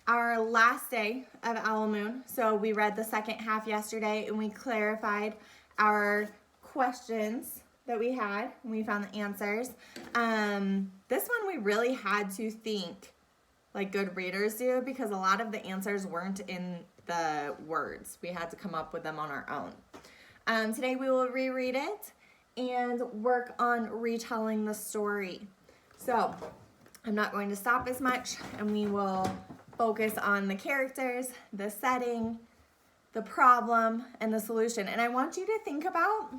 our last day of Owl Moon. So we read the second half yesterday and we clarified our questions that we had and we found the answers. This one we really had to think like good readers do because a lot of the answers weren't in the words. We had to come up with them on our own. Today we will reread it and work on retelling the story. So I'm not going to stop as much and we will focus on the characters, the setting, the problem, and the solution. And I want you to think about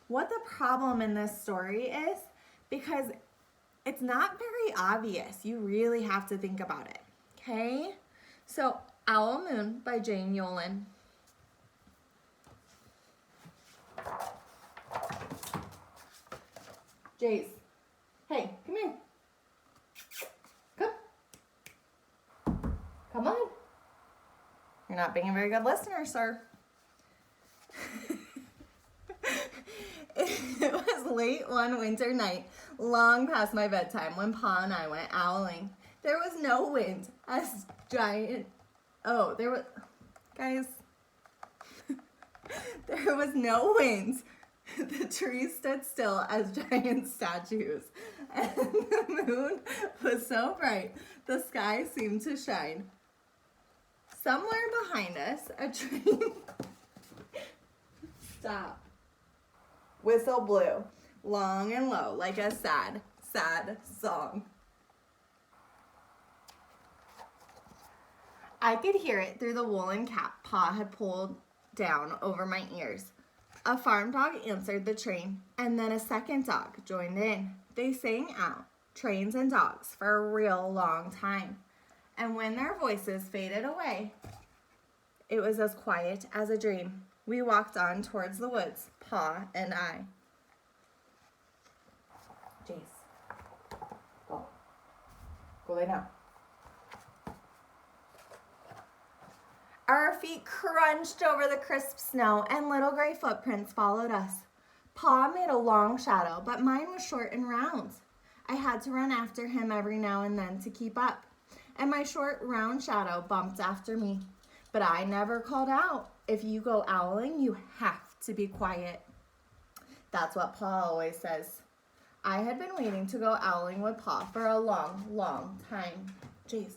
what the problem in this story is because it's not very obvious. You really have to think about it, okay? So, Owl Moon by Jane Yolen. Jace, hey, come here. Come on. You're not being a very good listener, sir. It was late one winter night, long past my bedtime, when Pa and I went owling. There was no wind, as giant... Oh, there was... Guys. There was no wind. The trees stood still as giant statues, and the moon was so bright, the sky seemed to shine. Somewhere behind us, a train... Stop. Whistle blew, long and low, like a sad, sad song. I could hear it through the woolen cap Pa had pulled down over my ears. A farm dog answered the train, and then a second dog joined in. They sang out, trains and dogs, for a real long time. And when their voices faded away, it was as quiet as a dream. We walked on towards the woods, Pa and I. Jace, go. Go lay down. Our feet crunched over the crisp snow and little gray footprints followed us. Pa made a long shadow, but mine was short and round. I had to run after him every now and then to keep up, and my short, round shadow bumped after me. But I never called out. If you go owling, you have to be quiet. That's what Pa always says. I had been waiting to go owling with Pa for a long, long time. Jace,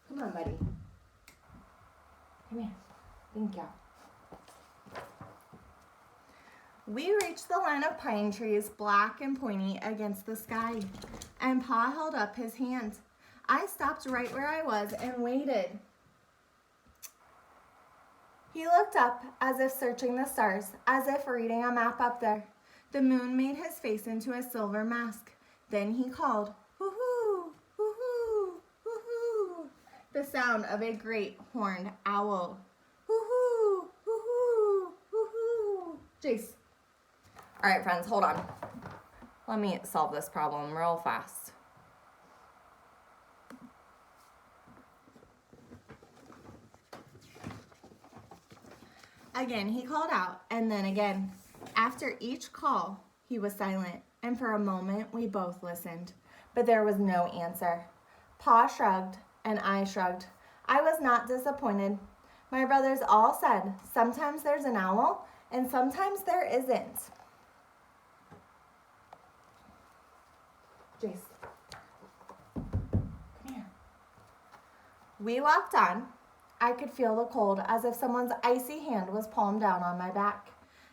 come on, buddy. Come here. Thank you. We reached the line of pine trees, black and pointy against the sky, and Pa held up his hand. I stopped right where I was and waited. He looked up as if searching the stars, as if reading a map up there. The moon made his face into a silver mask. Then he called, "Hoo-hoo, hoo-hoo, hoo-hoo," the sound of a great horned owl. "Hoo-hoo, hoo-hoo, hoo-hoo." Jace. All right, friends, hold on. Let me solve this problem real fast. Again, he called out, and then again. After each call, he was silent, and for a moment we both listened, but there was no answer. Pa shrugged, and I shrugged. I was not disappointed. My brothers all said, sometimes there's an owl, and sometimes there isn't. Jace, come here. We walked on. I could feel the cold as if someone's icy hand was palmed down on my back,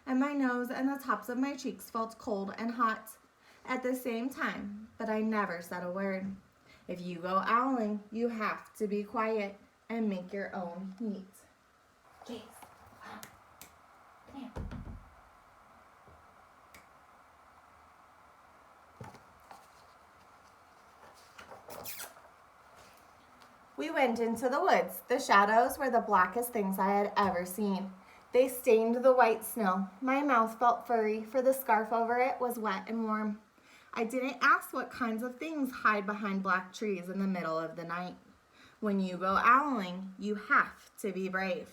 and my nose and the tops of my cheeks felt cold and hot at the same time, but I never said a word. If you go owling, you have to be quiet and make your own heat. Jace, come here. We went into the woods. The shadows were the blackest things I had ever seen. They stained the white snow. My mouth felt furry, for the scarf over it was wet and warm. I didn't ask what kinds of things hide behind black trees in the middle of the night. When you go owling, you have to be brave.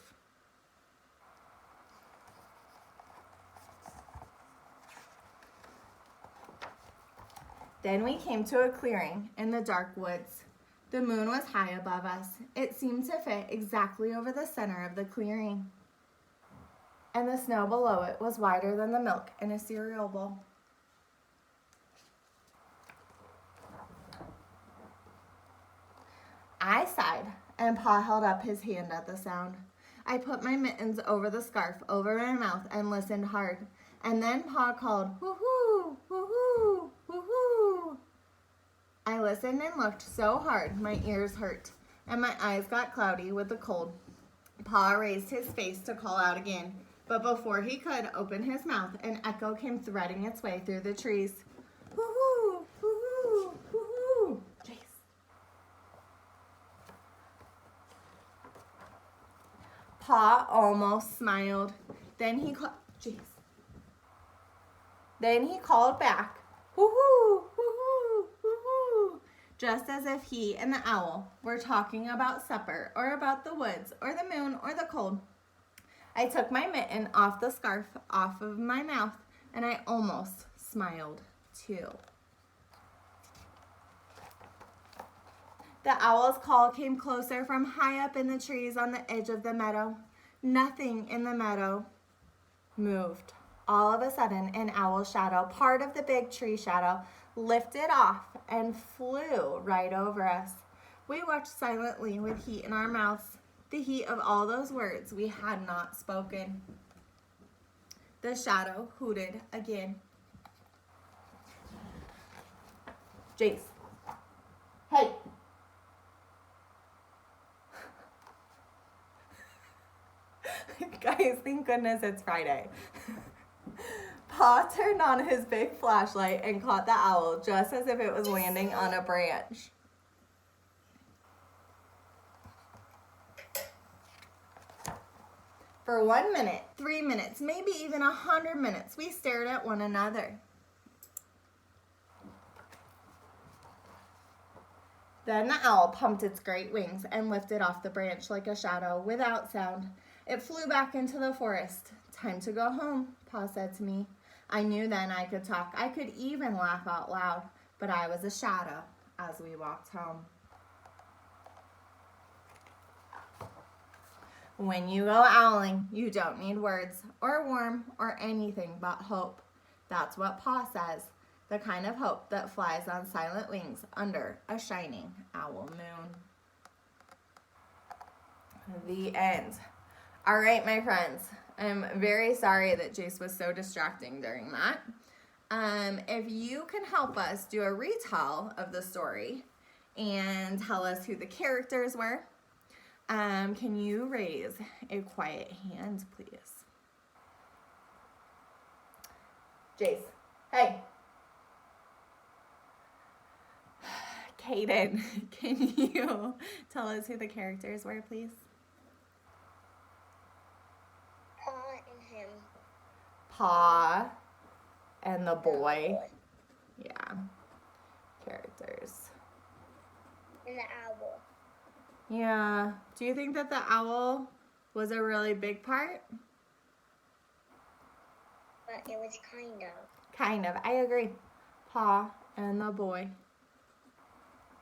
Then we came to a clearing in the dark woods. The moon was high above us. It seemed to fit exactly over the center of the clearing. And the snow below it was wider than the milk in a cereal bowl. I sighed, and Pa held up his hand at the sound. I put my mittens over the scarf over my mouth and listened hard. And then Pa called, "Woo-hoo, woo-hoo, woo-hoo." I listened and looked so hard my ears hurt, and my eyes got cloudy with the cold. Pa raised his face to call out again, but before he could open his mouth, an echo came threading its way through the trees. "Woo-hoo, woo-hoo, woo-hoo." Jace. Pa almost smiled. Then he called back, "Woo-hoo, woo-hoo, woo-hoo," just as if he and the owl were talking about supper or about the woods or the moon or the cold. I took my mitten off the scarf off of my mouth, and I almost smiled too. The owl's call came closer from high up in the trees on the edge of the meadow. Nothing in the meadow moved. All of a sudden, an owl shadow, part of the big tree shadow, lifted off and flew right over us. We watched silently with heat in our mouths, the heat of all those words we had not spoken. The shadow hooted again. Jace. Hey. Guys, thank goodness it's Friday. Pa turned on his big flashlight and caught the owl just as if it was landing on a branch. For 1 minute, 3 minutes, maybe even 100 minutes, we stared at one another. Then the owl pumped its great wings and lifted off the branch like a shadow without sound. It flew back into the forest. "Time to go home," Pa said to me. I knew then I could talk. I could even laugh out loud, but I was a shadow as we walked home. When you go owling, you don't need words or warm or anything but hope. That's what Pa says, the kind of hope that flies on silent wings under a shining owl moon. The end. All right, my friends, I'm very sorry that Jace was so distracting during that. If you can help us do a retell of the story and tell us who the characters were, can you raise a quiet hand, please? Jace, hey. Kaden, can you tell us who the characters were, please? Pa and him. Pa and the boy. Yeah. Characters. And the owl. Yeah. Do you think that the owl was a really big part? But it was kind of. Kind of. I agree. Pa and the boy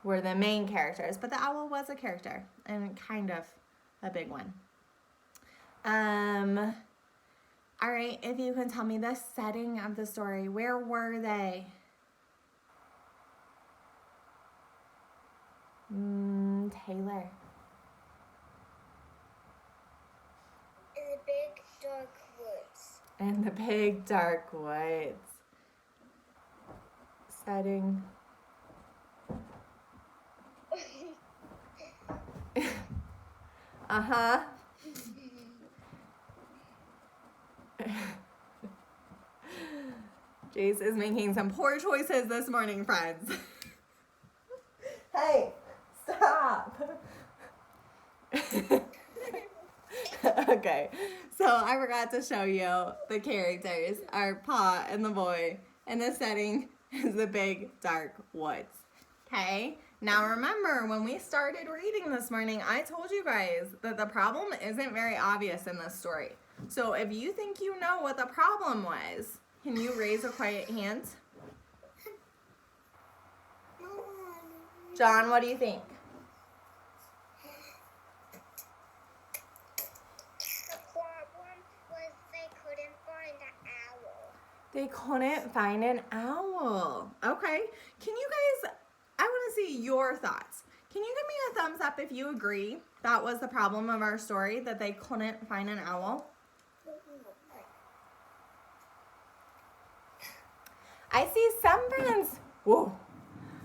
were the main characters, but the owl was a character and kind of a big one. All right, if you can tell me the setting of the story, where were they? Taylor. In the big dark woods. In the big dark woods. Setting. Uh-huh. Jace is making some poor choices this morning, friends. Hey, stop. Okay, so I forgot to show you the characters are Pa and the boy, and the setting is the big dark woods. Okay, now remember when we started reading this morning, I told you guys that the problem isn't very obvious in this story. So if you think you know what the problem was, can you raise a quiet hand? John, what do you think? They couldn't find an owl. Okay. Can you guys, I want to see your thoughts. Can you give me a thumbs up if you agree that was the problem of our story, that they couldn't find an owl? I see some friends,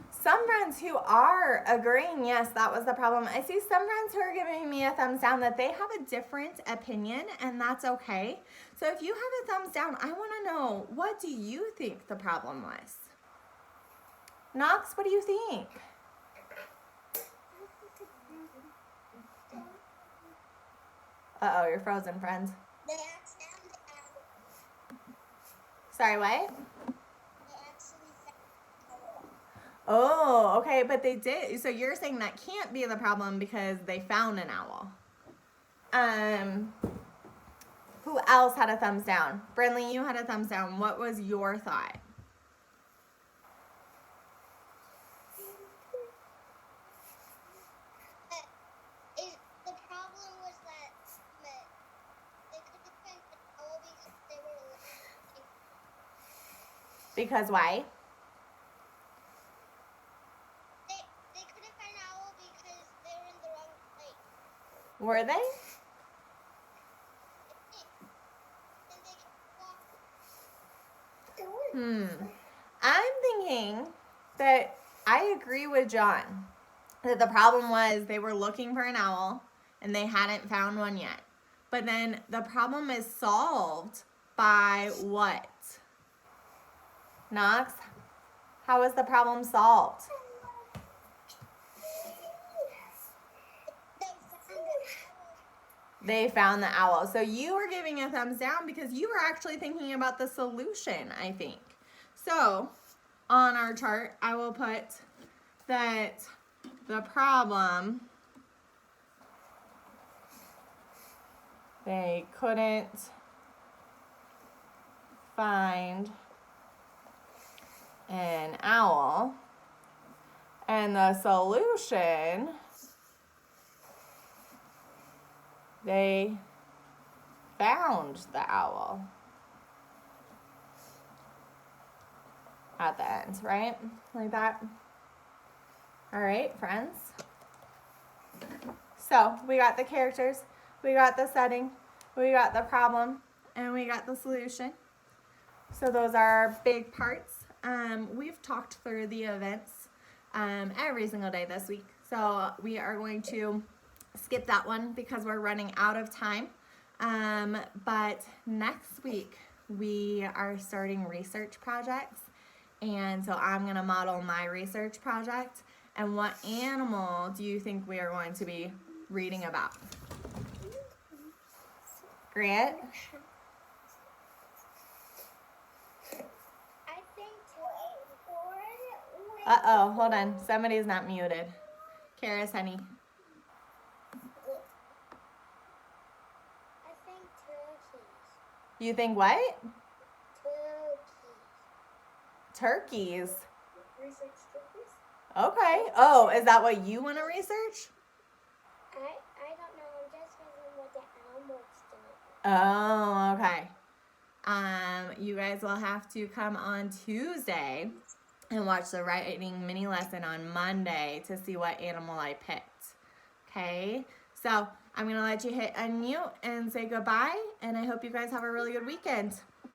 some friends who are agreeing, yes, that was the problem. I see some friends who are giving me a thumbs down that they have a different opinion, and that's okay. So if you have a thumbs down, I want to know, what do you think the problem was? Knox, what do you think? Uh-oh, you're frozen, friends. They actually found the owl. Sorry, what? They actually found the owl. Oh, okay, but they did. So you're saying that can't be the problem because they found an owl. Who else had a thumbs down? Brinley, you had a thumbs down. What was your thought? The problem was that they couldn't find the owl because they were looking. Because why? They couldn't find an owl because they were in the wrong place. Were they? And they walked. I'm thinking that I agree with John that the problem was they were looking for an owl and they hadn't found one yet. But then the problem is solved by what? Knox, how is the problem solved? They found the owl. So you were giving a thumbs down because you were actually thinking about the solution, I think. So on our chart, I will put that the problem, they couldn't find an owl, and the solution, they found the owl at the end, right? Like that. All right, friends. So we got the characters, we got the setting, we got the problem, and we got the solution. So those are our big parts. We've talked through the events every single day this week. So we are going to skip that one because we're running out of time. But next week we are starting research projects. And so I'm going to model my research project. And what animal do you think we are going to be reading about? Grant? I think Uh-oh, hold on. Somebody's not muted. Karis, honey. I think turkeys. You think what? Turkeys. Turkeys. Research turkeys? Okay. Oh, is that what you want to research? I don't know. I'm just wondering what the animals doing. Oh, okay. You guys will have to come on Tuesday and watch the writing mini lesson on Monday to see what animal I picked. Okay? So I'm going to let you hit unmute and say goodbye, and I hope you guys have a really good weekend.